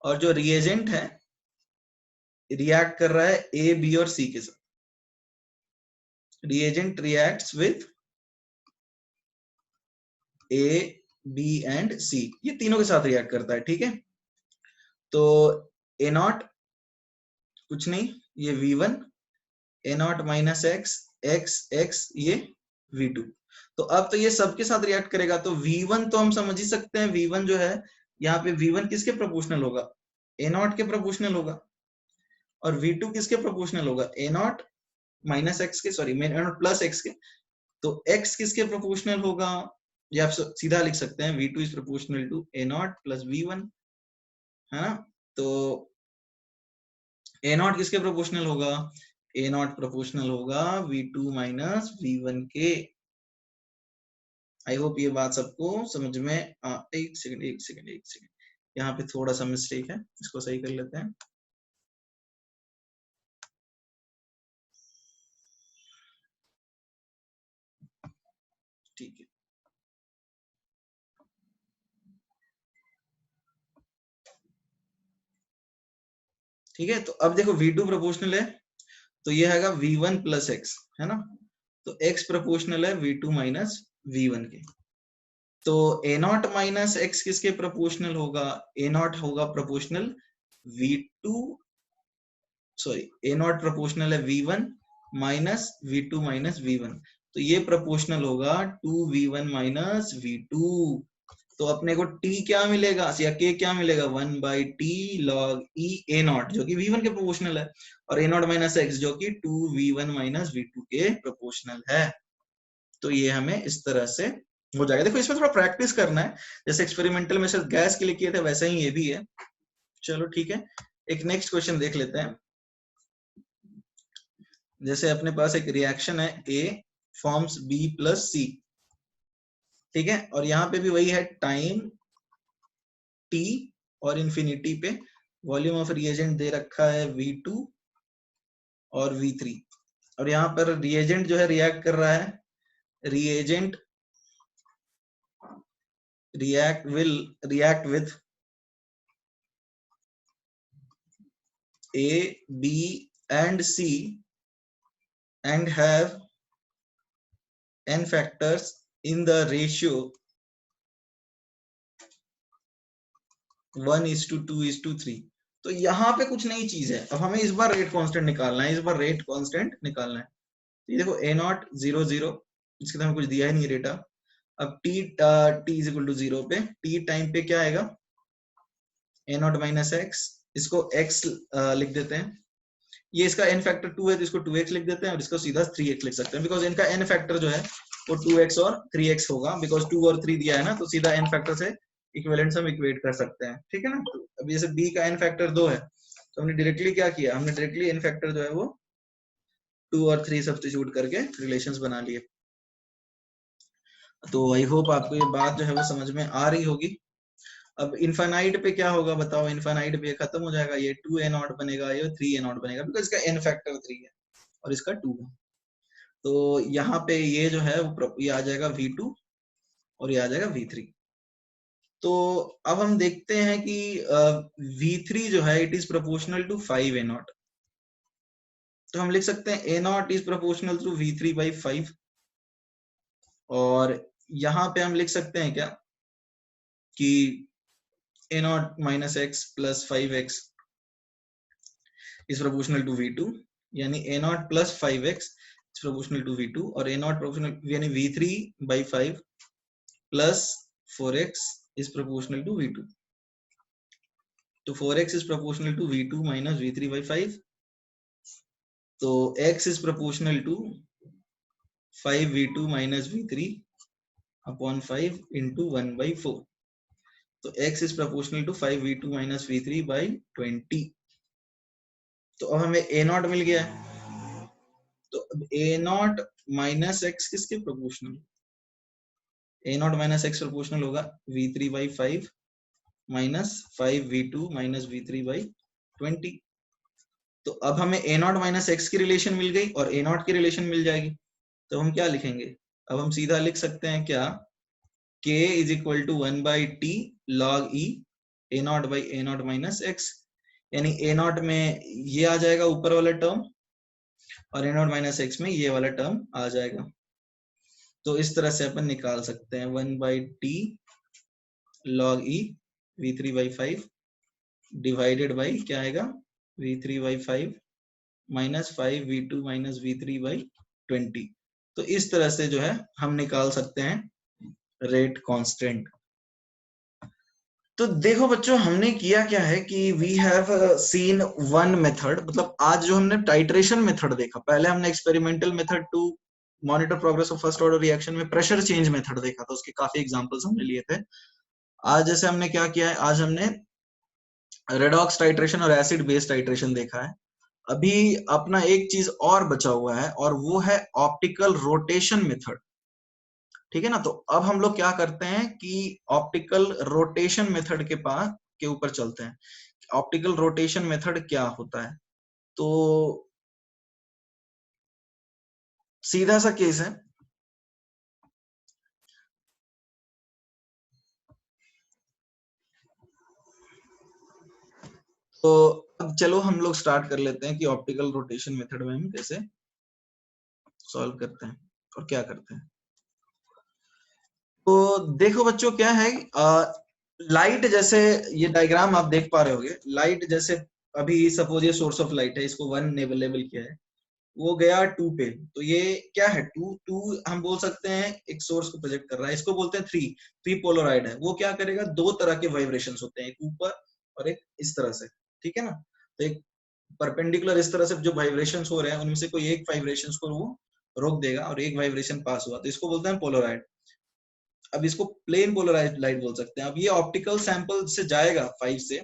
[SPEAKER 1] और जो रिएजेंट है रिएक्ट कर रहा है a b और c के साथ। Reagent reacts with a b and c, ये तीनों के साथ रिएक्ट करता है, ठीक है। तो a नॉट कुछ नहीं, ये v1, a not minus x, x ये v2। तो अब तो ये सबके साथ रिएक्ट करेगा, तो v1 तो हम समझ ही सकते हैं, v1 जो है यहाँ पे v1 किसके प्रोपोर्शनल होगा, a नॉट के प्रोपोर्शनल होगा, और v2 किसके प्रोपोर्शनल होगा, a नॉट माइनस एक्स के, sorry a not plus x के। तो x किसके प्रोपोर्शनल होगा, ये आप सीधा लिख सकते हैं, v2 is proportional to a not plus v1, है ना। तो a नॉट किसके प्रोपोर्शनल होगा, a नॉट प्रोपोर्शनल होगा v2 माइनस v1 के। आई होप ये बात सबको समझ में एक सेकंड, यहाँ पे थोड़ा सा मिस्टेक है, इसको सही कर लेते हैं। ठीक है, ठीक है। तो अब देखो v2 प्रोपोर्शनल है, तो ये हैगा v1 प्लस एक्स, है ना। तो x प्रोपोर्शनल है v2 माइनस v1 के। तो a नॉट माइनस एक्स किसके प्रोपोर्शनल होगा, a नॉट होगा proportional v2, sorry a nought proportional है v1 minus v2 minus v1। तो ये प्रोपोर्शनल होगा 2v1 माइनस v2। तो अपने को t क्या मिलेगा या k क्या मिलेगा, 1 by t log E A not, जो कि v1 के प्रोपोर्शनल है, और a नॉट माइनस एक्स जो कि 2v1 माइनस v2 के प्रोपोर्शनल है। तो ये हमें इस तरह से हो जाएगा। देखो इसमें थोड़ा प्रैक्टिस करना है, जैसे एक्सपेरिमेंटल में सिर्फ गैस के लिए किए थे वैसा ही ये भी है। चलो ठीक है, एक नेक्स्ट क्वेश्चन देख लेते हैं। जैसे अपने पास एक रिएक्शन है A forms B plus C, ठीक है, और यहाँ पे भी वही है, टाइम T और इंफिनिटी पे वॉल्यूम ऑफ रिएजेंट दे रखा है V2 और V3, और यहाँ पर रिएजेंट जो है रिएक्ट कर रहा है, reagent react with A, B and C and have n factors in the ratio 1:2:3। तो यहाँ पे कुछ नई चीज है, अब हमें इस बार रेट कांस्टेंट निकालना है, इस बार रेट कांस्टेंट निकालना है। ये देखो a नॉट 0 0, इसके तो हमें कुछ दिया ही नहीं रेटा। अब t इज इक्वल टू 0 पे, t टाइम पे क्या आएगा, a नॉट माइनस एक्स, इसको x लिख देते हैं, ये इसका n फैक्टर 2 है तो इसको 2x लिख देते हैं, और इसको सीधा 3x लिख सकते हैं, बिकॉज इनका n फैक्टर जो है वो 2x और 3x होगा, बिकॉज 2 और 3 दिया है ना, तो सीधा n फैक्टर से इक्विवेलेंट हम इक्वेट कर सकते हैं, ठीक है ना। तो अब जैसे b का n फैक्टर 2 है, तो हमने डायरेक्टली क्या किया, हमने डायरेक्टली n फैक्टर जो है वो 2 और 3 सब्स्टिट्यूट करके रिलेशंस बना लिए। तो आई होप आपको ये बात जो है वो समझ में आ रही होगी। अब इनफाइनाइट पे क्या होगा बताओ, इनफाइनाइट पे खत्म हो जाएगा, ये 2a नॉट बनेगा, ये 3a नॉट बनेगा, बिकॉज इसका n फैक्टर 3 है और इसका 2 है। तो यहाँ पे ये जो है वो ये आ जाएगा v2 और ये आ जाएगा v3। तो अब हम देखते हैं कि v3 जो है it is proportional to 5a nought. तो हम लिख सकते हैं a nought is proportional to v3 by 5, और यहाँ पे हम लिख सकते हैं क्या कि a not minus x plus 5x is proportional to v2, यानी a not plus 5x is proportional to v2, और a नॉट प्रोपोर्शनल यानी v3 by 5 plus 4x is proportional to v2. तो 4x is proportional to v2 minus v3 by 5. तो x is proportional to 5v2 minus v3 upon 5 into 1 by 4. तो x is proportional to 5v2 minus v3 by 20। तो अब हमें a not मिल गया है, तो अब a नॉट माइनस एक्स किसके proportional, a not minus x proportional होगा v3 by 5 minus 5v2 minus v3 by 20। तो अब हमें a नॉट माइनस एक्स की रिलेशन मिल गई और a नॉट की रिलेशन मिल जाएगी, तो हम क्या लिखेंगे, अब हम सीधा लिख सकते हैं क्या, k is equal to 1 by t log e a nought by a not minus x, यानी a नॉट में ये आ जाएगा ऊपर वाला टर्म और a नॉट माइनस एक्स में ये वाला टर्म आ जाएगा। तो इस तरह से अपन निकाल सकते हैं 1 by t log E v3 by 5 divided by क्या आएगा v3 by 5 minus 5v2 minus v3 by 20। तो इस तरह से जो है हम निकाल सकते हैं रेट कांस्टेंट। तो देखो बच्चों हमने किया क्या है कि we have seen one method, मतलब आज जो हमने टाइट्रेशन मेथड देखा, पहले हमने experimental method to monitor progress of first order reaction में प्रेशर चेंज मेथड देखा था, उसके काफी एग्जांपल्स हमने लिए थे। आज जैसे हमने क्या किया है, आज हमने रेडॉक्स टाइट्रेशन और एसिड बेस टाइट्रेशन देखा है। अभी अपना एक चीज और बचा हुआ है और वो है ऑप्टिकल रोटेशन मेथड, ठीक है ना। तो अब हम लोग क्या करते हैं कि ऑप्टिकल रोटेशन मेथड के ऊपर चलते हैं। ऑप्टिकल रोटेशन मेथड क्या होता है, तो सीधा सा केस है। तो अब चलो हम लोग स्टार्ट कर लेते हैं कि ऑप्टिकल रोटेशन मेथड में हम कैसे सॉल्व करते हैं और क्या करते हैं। तो देखो बच्चों क्या है, लाइट जैसे ये डायग्राम आप देख पा रहे होगे, लाइट जैसे अभी सपोज ये सोर्स ऑफ लाइट है, इसको 1 लेबल किया है, वो गया 2 पे, तो ये क्या है 2 हम बोल सकते हैं एक सोर्स को प्रोजेक्ट कर रहा है, इसको बोलते हैं 3 पोलराइड है। वो क्या करेगा, दो तरह के वाइब्रेशंस होते हैं, एक ऊपर और एक इस तरह से, ठीक है ना। तो एक परपेंडिकुलर इस तरह से जो वाइब्रेशंस हो रहे हैं उनमें से कोई एक वाइब्रेशंस को वो रोक देगा और एक वाइब्रेशन पास हुआ, तो इसको बोलते हैं पोलराइड। अब इसको प्लेन पोलराइज्ड लाइट बोल सकते हैं। अब ये ऑप्टिकल सैंपल से जाएगा 5 से,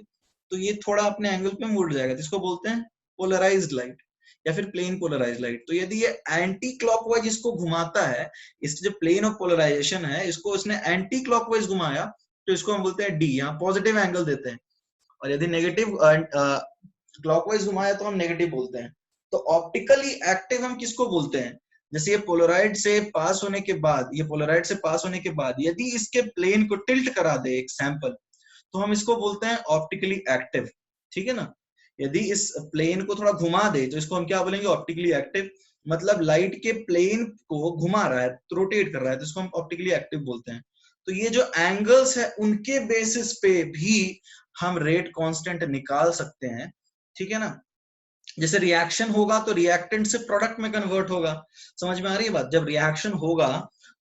[SPEAKER 1] तो ये थोड़ा अपने एंगल पे मुड़ जाएगा, तो इसको बोलते हैं पोलराइज्ड लाइट या फिर प्लेन पोलराइज्ड लाइट। तो यदि ये एंटी क्लॉकवाइज इसको घुमाता है, इसके जो प्लेन ऑफ पोलराइजेशन है इसको इसने एंटी क्लॉकवाइज घुमाया, तो इसको हम बोलते हैं डी, यहाँ पॉजिटिव एंगल देते हैं। और यदि नेगेटिव क्लॉकवाइज घुमाया तो हम नेगेटिव बोलते हैं। तो ऑप्टिकली एक्टिव हम किसको बोलते हैं, जैसे ये पोलराइड से पास होने के बाद, ये पोलराइड से पास होने के बाद यदि इसके प्लेन को टिल्ट करा दे एक सैंपल, तो हम इसको बोलते हैं ऑप्टिकली एक्टिव, ठीक है ना। यदि इस प्लेन को थोड़ा घुमा दे तो इसको हम क्या बोलेंगे, ऑप्टिकली एक्टिव। मतलब लाइट के प्लेन को घुमा रहा है, रोटेट कर रहा है, तो इसको हम ऑप्टिकली एक्टिव बोलते हैं। तो ये जो एंगल्स है उनके बेसिस पे भी हम रेट कांस्टेंट निकाल सकते हैं, ठीक है ना। जैसे रिएक्शन होगा तो रिएक्टेंट से प्रोडक्ट में कन्वर्ट होगा, समझ में आ रही है बात। जब रिएक्शन होगा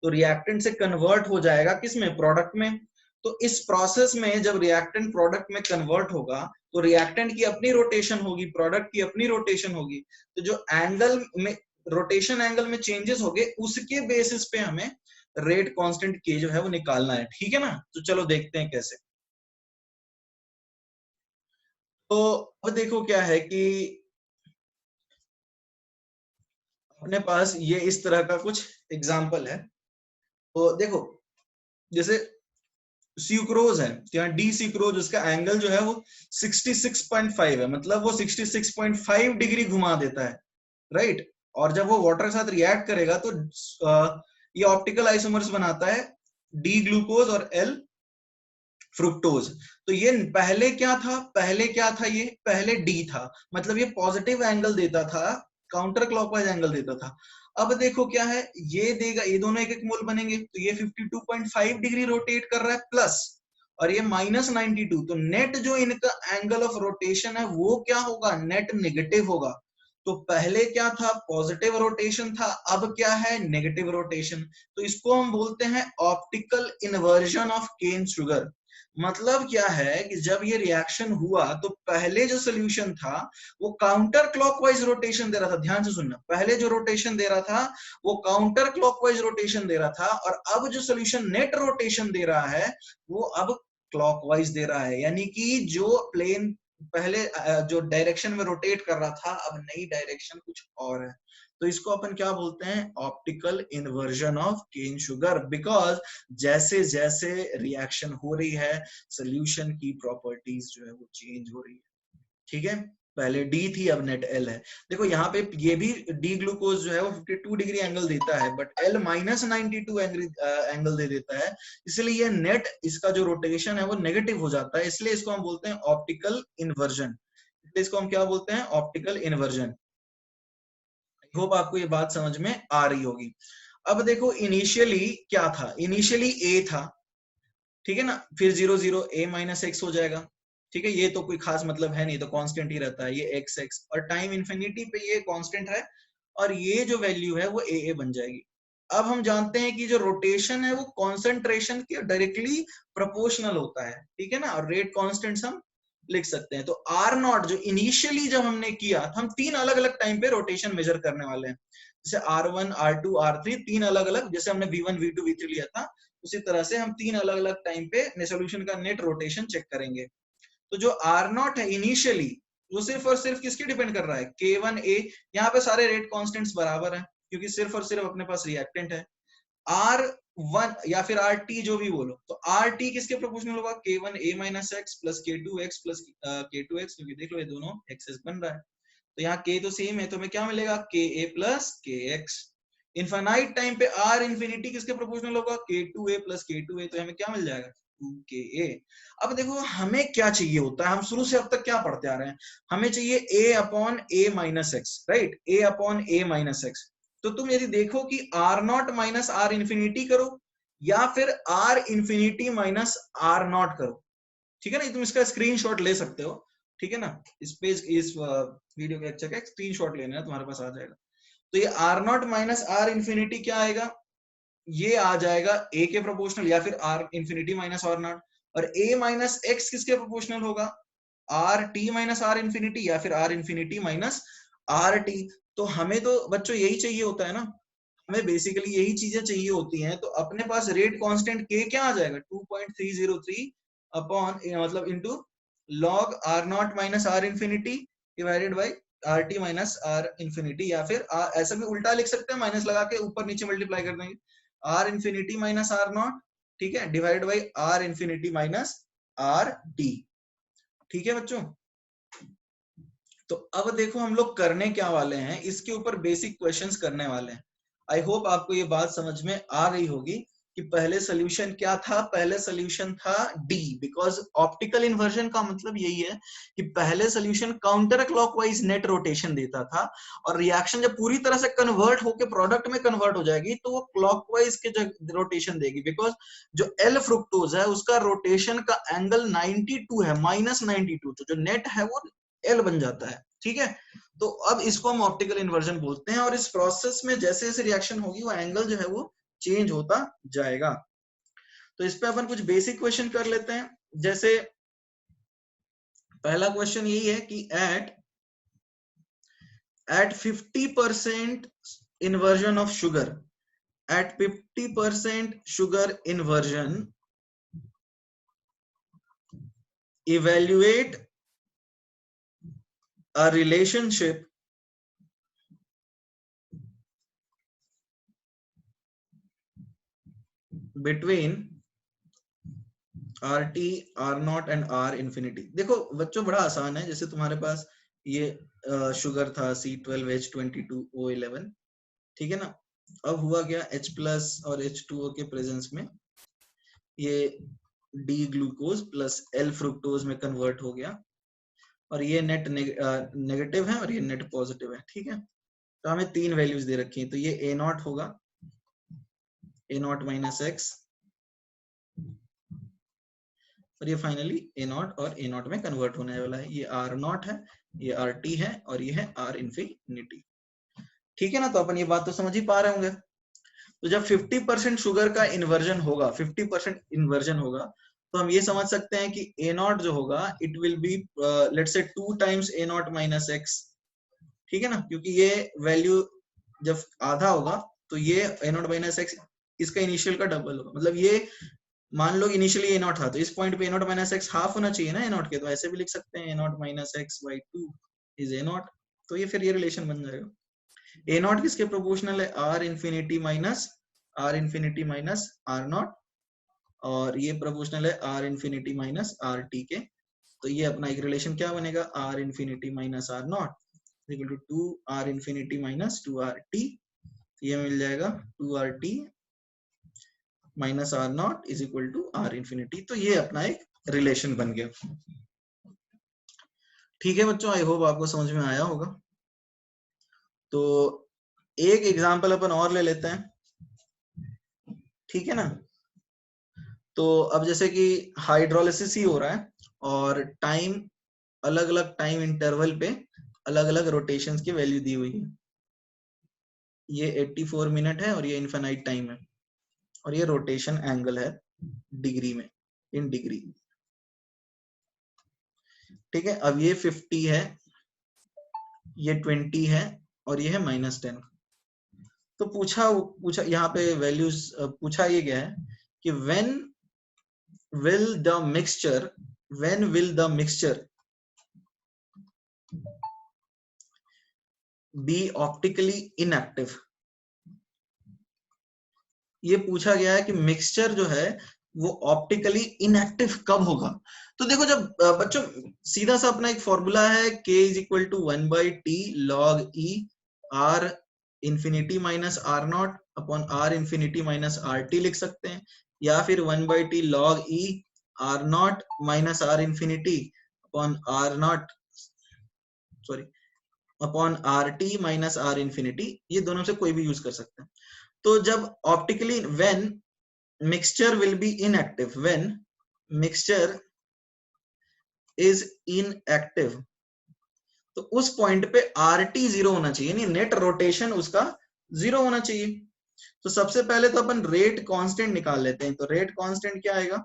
[SPEAKER 1] तो रिएक्टेंट से कन्वर्ट हो जाएगा किसमें, प्रोडक्ट में। तो इस प्रोसेस में जब रिएक्टेंट प्रोडक्ट में कन्वर्ट होगा तो रिएक्टेंट की अपनी रोटेशन होगी, प्रोडक्ट की अपनी रोटेशन होगी। तो जो एंगल में रोटेशन एंगल में चेंजेस हो गए उसके बेसिस पे हमें रेट कांस्टेंट के जो है वो निकालना है, ठीक है ना। तो चलो देखते हैं कैसे। तो अब देखो क्या है कि अपने पास ये इस तरह का कुछ एग्जाम्पल है। तो देखो जैसे स्यूक्रोज है, तो यहाँ डी स्यूक्रोज, उसका एंगल जो है वो 66.5 है, मतलब वो 66.5 डिग्री घुमा देता है, राइट। और जब वो वाटर के साथ रिएक्ट करेगा तो ये ऑप्टिकल आइसोमर्स बनाता है, डी ग्लूकोज और एल फ्रुक्टोज। तो ये पहले क्या था, ये पहले डी था, मतलब ये पॉजिटिव एंगल देता था, काउंटर क्लॉकवाइज एंगल देता था। अब देखो क्या है, ये देगा, ये दोनों एक एक मोल बनेंगे, तो ये 52.5 डिग्री रोटेट कर रहा है प्लस, और ये -92, तो नेट जो इनका एंगल ऑफ रोटेशन है वो क्या होगा, नेट नेगेटिव होगा। तो पहले क्या था, पॉजिटिव रोटेशन था, अब क्या है, नेगेटिव रोटेशन। तो इसको हम बोलते हैं optical inversion of cane sugar. मतलब क्या है कि जब ये रिएक्शन हुआ तो पहले जो सोल्यूशन था वो काउंटर क्लॉकवाइज रोटेशन दे रहा था, ध्यान से सुनना, पहले जो रोटेशन दे रहा था वो काउंटर क्लॉकवाइज रोटेशन दे रहा था, और अब जो सोल्यूशन नेट रोटेशन दे रहा है वो अब क्लॉकवाइज दे रहा है, यानी कि जो प्लेन पहले जो डायरेक्शन में रोटेट कर रहा था अब नई डायरेक्शन कुछ और है, तो इसको अपन क्या बोलते हैं, optical inversion of cane sugar, because जैसे जैसे रिएक्शन हो रही है सोल्यूशन की प्रॉपर्टीज जो है वो चेंज हो रही है। ठीक है, पहले डी थी अब नेट एल है। देखो यहाँ पे ये भी डी ग्लूकोज जो है वो 52 डिग्री एंगल देता है, बट एल माइनस 92 एंगल दे देता है, इसलिए ये नेट इसका जो रोटेशन है वो नेगेटिव हो जाता है, इसलिए इसको हम बोलते हैं ऑप्टिकल इन्वर्जन। इसको हम क्या बोलते हैं, ऑप्टिकल इन्वर्जन। आई होप आपको ये बात समझ में आ रही होगी। अब देखो इनिशियली क्या था, इनिशियली ए था, ठीक है ना, फिर 0 0 a माइनस एक्स हो जाएगा, ठीक है, ये तो कोई खास मतलब है नहीं, तो कांस्टेंट ही रहता है ये एक्स एक्स, और टाइम इन्फिनिटी पे ये कांस्टेंट है, और ये जो वैल्यू है वो ए बन जाएगी। अब हम जानते हैं कि जो रोटेशन है वो कॉन्सेंट्रेशन के डायरेक्टली प्रोपोर्शनल होता है, ठीक है ना, और रेट कॉन्स्टेंट्स हम लिख सकते हैं। तो आर नॉट जो इनिशियली जब हमने किया, हम 3 अलग अलग टाइम पे रोटेशन मेजर करने वाले हैं, जैसे R1 R2 R3, 3 अलग अलग, जैसे हमने V1 V2 V3 लिया था, उसी तरह से हम 3 अलग अलग टाइम पे सोल्यूशन का नेट रोटेशन चेक करेंगे। तो जो आर नॉट है इनिशियली, वो सिर्फ और सिर्फ किसके डिपेंड कर रहा है, K1A, यहाँ पे सारे रेट कॉन्स्टेंट्स बराबर हैं क्योंकि सिर्फ और सिर्फ अपने पास रिएक्टेंट है। R1 या फिर RT जो भी बोलो, तो RT किसके प्रोपोर्शनल होगा, K1A minus x plus K2X plus K2X, क्योंकि देख लो ये दोनों एक्सेस बन रहा है, तो यहाँ K तो सेम है, तो हमें क्या मिलेगा, KA plus KX। Infinite time पे R इंफिनिटी किसके प्रोपोर्शनल होगा, K2A प्लस K2A, तो हमें क्या मिल जाएगा, 2KA। अब देखो हमें क्या चाहिए होता है, हम शुरू से अब तक क्या पढ़ते आ रहे हैं, हमें चाहिए A upon A minus x, right, A upon A minus x. तो तुम यदि देखो कि R not minus R infinity करो या फिर R infinity minus R not करो, ठीक है ना, तुम इसका स्क्रीनशॉट ले सकते हो, ठीक है ना, इस पेज इस वीडियो के लेक्चर का स्क्रीनशॉट लेना है, तुम्हारे पास आ जाएगा। तो ये R not minus R infinity क्या आएगा, ये आ जाएगा A के प्रोपोर्शनल या फिर R infinity minus R not, और A माइनस एक्स किसके प्रोपोर्शनल होगा, R T minus R infinity या फिर R infinity minus R T। तो हमें तो बच्चों यही चाहिए होता है ना, हमें बेसिकली यही चीजें चाहिए होती हैं, तो अपने पास रेट कांस्टेंट K क्या आ जाएगा, 2.303 अपॉन मतलब into log R not minus R infinity divided by R T minus R infinity, या फिर ऐसा भी उल्टा लिख सकते हैं, माइनस लगा के ऊपर नीचे मल्टीप्लाई कर देंगे, R infinity minus R not, ठीक है, divide by R infinity minus R T। ठीक है बच्चों, तो अब देखो हम लोग करने क्या वाले हैं, इसके ऊपर बेसिक क्वेश्चंस करने वाले हैं। आई होप आपको ये बात समझ में आ रही होगी कि पहले सोल्यूशन क्या था, पहले सोल्यूशन था डी, बिकॉज ऑप्टिकल इन्वर्जन का मतलब यही है कि पहले solution counter clockwise net rotation देता था, और रिएक्शन जब पूरी तरह से कन्वर्ट होकर प्रोडक्ट में कन्वर्ट हो जाएगी तो वो क्लॉकवाइज के रोटेशन देगी, बिकॉज जो एल फ्रुक्टोज है उसका रोटेशन का एंगल 92 है, माइनस 92, तो जो नेट है वो एल बन जाता है, ठीक है। तो अब इसको हम ऑप्टिकल इन्वर्जन बोलते हैं, और इस प्रोसेस में जैसे जैसे रिएक्शन होगी वो एंगल जो है वो चेंज होता जाएगा। तो इस पे अपन कुछ बेसिक क्वेश्चन कर लेते हैं, जैसे पहला क्वेश्चन यही है कि eight 50% inversion of sugar, at 50% sugar inversion, evaluate a relationship between RT, R not and R infinity. देखो बच्चों बड़ा आसान है, जैसे तुम्हारे पास ये शुगर था C12H22O11, ठीक है ना, अब हुआ क्या, H प्लस और H2O के प्रेजेंस में ये D glucose plus L fructose में कन्वर्ट हो गया, और ये नेट नेगेटिव है और ये नेट पॉजिटिव है, ठीक है। तो हमें 3 वैल्यूज दे रखी हैं, तो ये A नॉट होगा, A नॉट माइनस एक्स, और ये फाइनली A नॉट और A नॉट में कन्वर्ट होने वाला है, ये R नॉट है, ये RT है, और ये है R इंफिनिटी, ठीक है ना। तो अपन ये बात तो समझ ही पा रहे होंगे। तो जब 50% शुगर का इन्वर्जन होगा, 50% इन्वर्जन होगा, तो हम ये समझ सकते हैं कि A नॉट जो होगा it will be let's say 2 times A not minus x, ठीक है ना, क्योंकि ये वैल्यू जब आधा होगा तो ये A नॉट माइनस एक्स इसका इनिशियल का डबल होगा, मतलब ये मान लो इनिशियली ए नॉट था, तो इस पॉइंट पे ए नॉट माइनस एक्स हाफ होना चाहिए ना ए नॉट के, तो ऐसे भी लिख सकते हैं A naught minus x by 2 is A naught. तो ये फिर ये रिलेशन बन जाएगा। ए नॉट किसके प्रोपोर्शनल है, R infinity minus are naught, और ये प्रोपोर्शनल है R infinity minus are T के। तो ये अपना एक रिलेशन क्या बनेगा, R infinity minus are naught equal to 2 R infinity minus 2 R T. ये मिल जाएगा 2 R T minus are not is equal to r infinity. तो ये अपना एक रिलेशन बन गया। ठीक है बच्चों, आई होप आपको समझ में आया होगा। तो एक एग्जांपल अपन और ले लेते हैं, ठीक है ना। तो अब जैसे कि हाइड्रोलिसिस ही हो रहा है और टाइम, अलग अलग टाइम इंटरवल पे अलग अलग रोटेशंस की वैल्यू दी हुई है। ये 84 मिनट है और ये इनफाइनाइट टाइम है, और ये रोटेशन एंगल है डिग्री में, इन डिग्री। ठीक है, अब ये 50 है, ये 20 है, और ये है -10। तो पूछा यहाँ पे वैल्यूज पूछा ये गया है कि when will the mixture be optically inactive। ये पूछा गया है कि मिक्सचर जो है वो ऑप्टिकली इनएक्टिव कब होगा। तो देखो, जब बच्चों सीधा सा अपना एक फॉर्मूला है k is equal to 1/t log e r infinity minus are nought upon r infinity minus are t लिख सकते हैं, या फिर 1/t log e r nought minus r infinity upon r nought sorry upon r T minus r infinity. ये दोनों से कोई भी यूज कर सकते हैं। तो जब optically when mixture will be inactive, when mixture is inactive, तो उस पॉइंट पे RT 0 होना चाहिए, यानी नेट रोटेशन उसका 0 होना चाहिए। तो सबसे पहले तो अपन रेट कांस्टेंट निकाल लेते हैं। तो रेट कांस्टेंट क्या आएगा,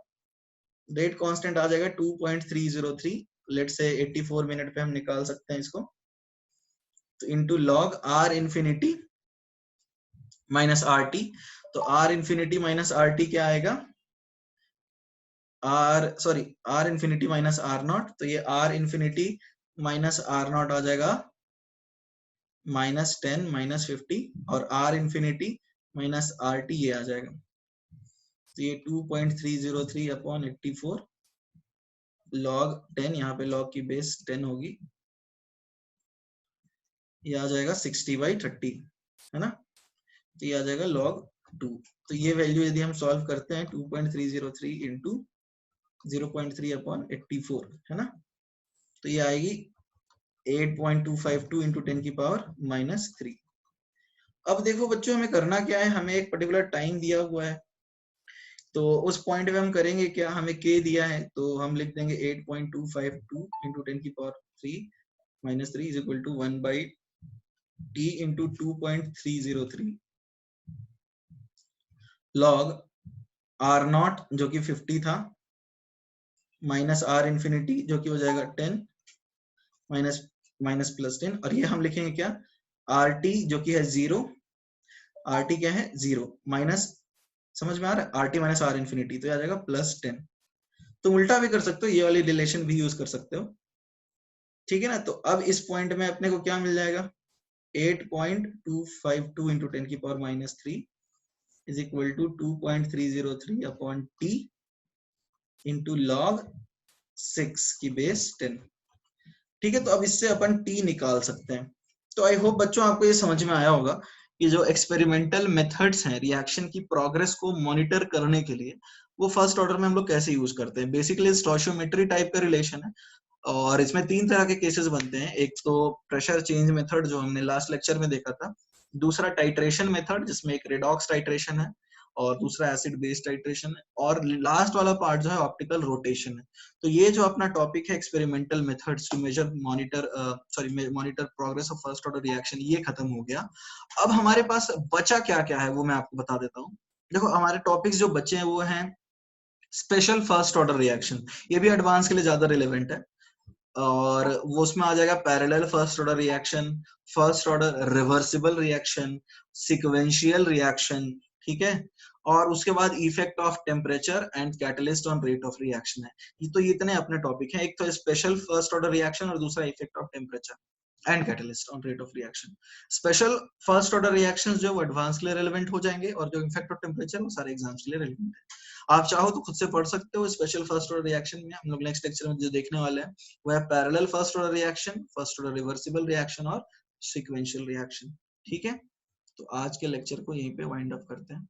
[SPEAKER 1] रेट कांस्टेंट आ जाएगा 2.303। लेट से 84 मिनट पे हम निकाल सकते हैं इसको। तो into log R infinity minus are T. तो R infinity minus are T क्या आएगा, R infinity minus are naught. तो ये R infinity minus are naught आ जाएगा -10 -50, और R infinity minus are T ये आ जाएगा। तो ये 2.303 अपॉन 84 लॉग 10, यहाँ पे लॉग की बेस 10 होगी, ये आ जाएगा 60/30, है ना। तो ये आ जाएगा log 2। तो ये वैल्यू यदि हम सॉल्व करते हैं 2.303 इंटू 0.3 अपॉन 84, है ना, तो ये आएगी 8.252 इंटू 10 की पावर -3। अब देखो बच्चों, हमें करना क्या है, हमें एक पर्टिकुलर टाइम दिया हुआ है, तो उस पॉइंट पे हम करेंगे क्या, हमें k दिया है तो हम लिख देंगे 8.252 इंटू 10 की power 3 -3 is equal to 1/t into 2.303 log r nought जो कि 50 था माइनस आर इन्फिनिटी जो कि हो जाएगा 10 माइनस प्लस 10, और ये हम लिखेंगे क्या, आर टी जो कि है 0, आर टी क्या है 0 माइनस, समझ में आ रहा है, r T minus r infinity, तो आ जाएगा +10। तो उल्टा भी कर सकते हो, ये वाली रिलेशन भी यूज कर सकते हो, ठीक है ना। तो अब इस पॉइंट में अपने को क्या मिल जाएगा, 8.252 इंटू 10 की power -3 is equal to 2.303 upon t into log 6 की बेस 10। ठीक है, तो अब इससे अपन टी निकाल सकते हैं। तो आई होप बच्चों आपको ये समझ में आया होगा कि जो एक्सपेरिमेंटल मेथड्स हैं रिएक्शन की प्रोग्रेस को मॉनिटर करने के लिए, वो फर्स्ट ऑर्डर में हम लोग कैसे यूज करते हैं। बेसिकली स्टोइचियोमेट्री टाइप का रिलेशन है, और इसमें 3 तरह के केसेस बनते हैं। एक तो प्रेशर चेंज मेथड जो हमने लास्ट लेक्चर में देखा था, दूसरा टाइट्रेशन मेथड जिसमें एक रेडॉक्स टाइट्रेशन है, और दूसरा एसिड बेस टाइट्रेशन है, और लास्ट वाला पार्ट जो है ऑप्टिकल रोटेशन है। तो ये जो अपना टॉपिक है experimental methods to measure monitor progress of first order reaction, ये खत्म हो गया। अब हमारे पास बचा क्या क्या है वो मैं आपको बता देता हूँ। देखो, हमारे टॉपिक्स जो बचे हैं वो हैं स्पेशल फर्स्ट ऑर्डर रिएक्शन, ये भी एडवांस के लिए ज्यादा रिलेवेंट है, और वो उसमें आ जाएगा parallel first order reaction, first order reversible reaction, sequential reaction, ठीक है, और उसके बाद effect of temperature and catalyst on rate of reaction है। ये तो इतने अपने टॉपिक हैं, एक तो स्पेशल फर्स्ट ऑर्डर रिएक्शन और दूसरा effect of temperature and catalyst on rate of reaction. Special first order reactions जो एडवांस के लिए रेलेवेंट हो जाएंगे और जो इफेक्ट ऑफ टेम्परेचर वो सारे एग्जाम्स के लिए रेलेवेंट है। आप चाहो तो खुद से पढ़ सकते हो। स्पेशल फर्स्ट ऑर्डर रिएक्शन में हम लोग नेक्स्ट लेक्चर में जो देखने वाले हैं वो है parallel first order reaction, first order reversible reaction और सीक्वेंशियल रिएक्शन। ठीक है, तो आज के लेक्चर को यहीं पे वाइंड अप करते हैं।